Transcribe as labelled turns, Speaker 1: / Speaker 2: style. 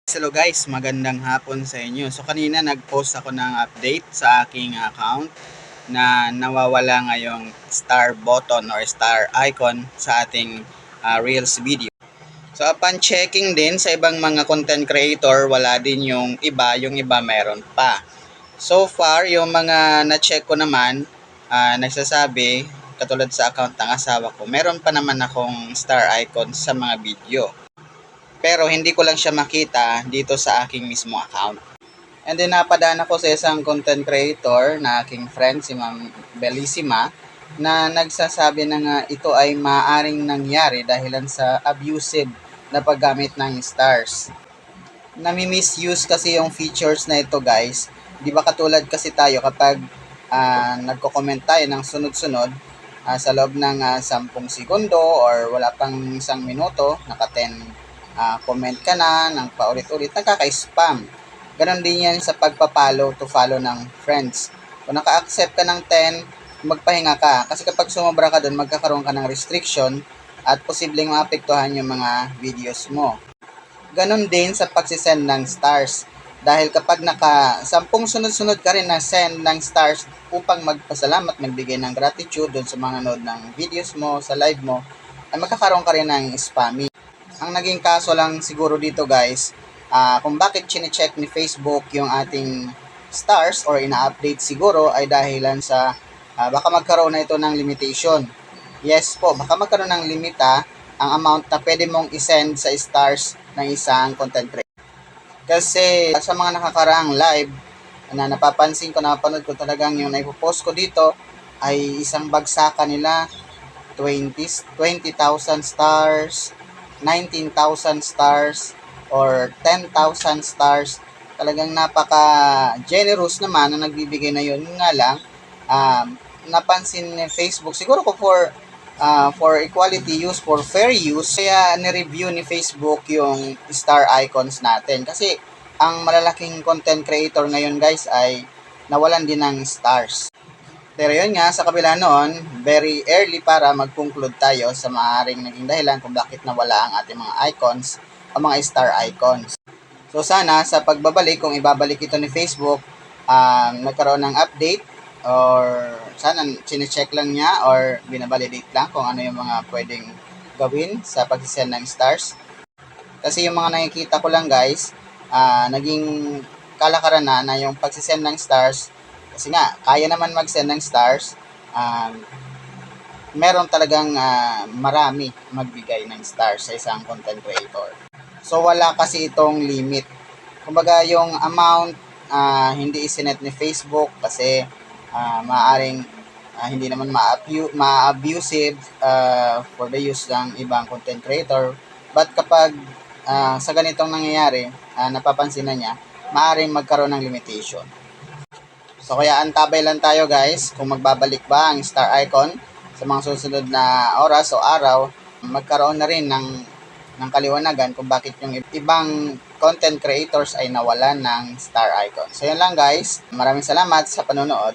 Speaker 1: Hello guys, magandang hapon sa inyo. So kanina nag-post ako ng update sa aking account na nawawala ngayong star button or star icon sa ating Reels video. So upon checking din sa ibang mga content creator, wala din yung iba meron pa. So far, yung mga na-check ko naman, nagsasabi, katulad sa account ng asawa ko, meron pa naman akong star icon sa mga video. Pero hindi ko lang siya makita dito sa aking mismo account. And then napadaan ako sa isang content creator na aking friend, si Ma'am Bellissima, na nagsasabi na nga ito ay maaring nangyari dahilan sa abusive na paggamit ng stars. Nami-misuse kasi yung features na ito guys. Di ba katulad kasi tayo kapag nagko-comment tayo ng sunod-sunod sa loob ng 10 segundo or wala pang isang minuto, naka 10 comment ka na ng paulit-ulit, nakaka-spam. Ganon din yan sa pagpa-follow to follow ng friends. Kung naka-accept ka ng 10, magpahinga ka. Kasi kapag sumobra ka doon, magkakaroon ka ng restriction at posibleng maapektuhan yung mga videos mo. Ganon din sa pagsisend ng stars. Dahil kapag naka 10 sunod-sunod ka rin na send ng stars upang magpasalamat, magbigay ng gratitude doon sa mga nanood ng videos mo, sa live mo, ay magkakaroon ka rin ng spammy. Ang naging kaso lang siguro dito guys, kung bakit chine-check ni Facebook yung ating stars or ina-update siguro ay dahilan sa baka magkaroon na ito ng limitation. Yes po, baka magkaroon ng limita ang amount na pwede mong isend sa stars ng isang content creator. Kasi sa mga nakakaraang live na napapansin ko, napanood ko talagang yung naipopost ko dito ay isang bagsakan nila 20,000 stars, 19,000 stars, or 10,000 stars. Talagang napaka-generous naman na nagbibigay na yun. Nga lang, napansin ni Facebook, siguro ko for equality use, for fair use, kaya ni-review ni Facebook yung star icons natin. Kasi ang malalaking content creator ngayon guys ay nawalan din ng stars. Pero yun nga, sa kabila noon, very early para mag-conclude tayo sa maaaring naging dahilan kung bakit nawala ang ating mga icons o mga star icons. So sana sa pagbabalik, kung ibabalik ito ni Facebook, nagkaroon ng update or sana chinecheck lang niya or binabalidate lang kung ano yung mga pwedeng gawin sa pagsisend ng stars. Kasi yung mga nakikita ko lang guys, naging kalakaran na yung pagsisend ng stars. Kasi nga, kaya naman mag-send ng stars, meron talagang marami magbigay ng stars sa isang content creator. So, wala kasi itong limit. Kumbaga, yung amount, hindi isinet ni Facebook kasi maaaring hindi naman ma-abusive for the use ng ibang content creator. But kapag sa ganitong nangyayari, napapansin na niya, maaaring magkaroon ng limitation. So kaya antabay lang tayo guys kung magbabalik ba ang star icon sa mga susunod na oras o araw, magkaroon na rin ng kaliwanagan kung bakit yung ibang content creators ay nawalan ng star icon. So yun lang guys, maraming salamat sa panonood.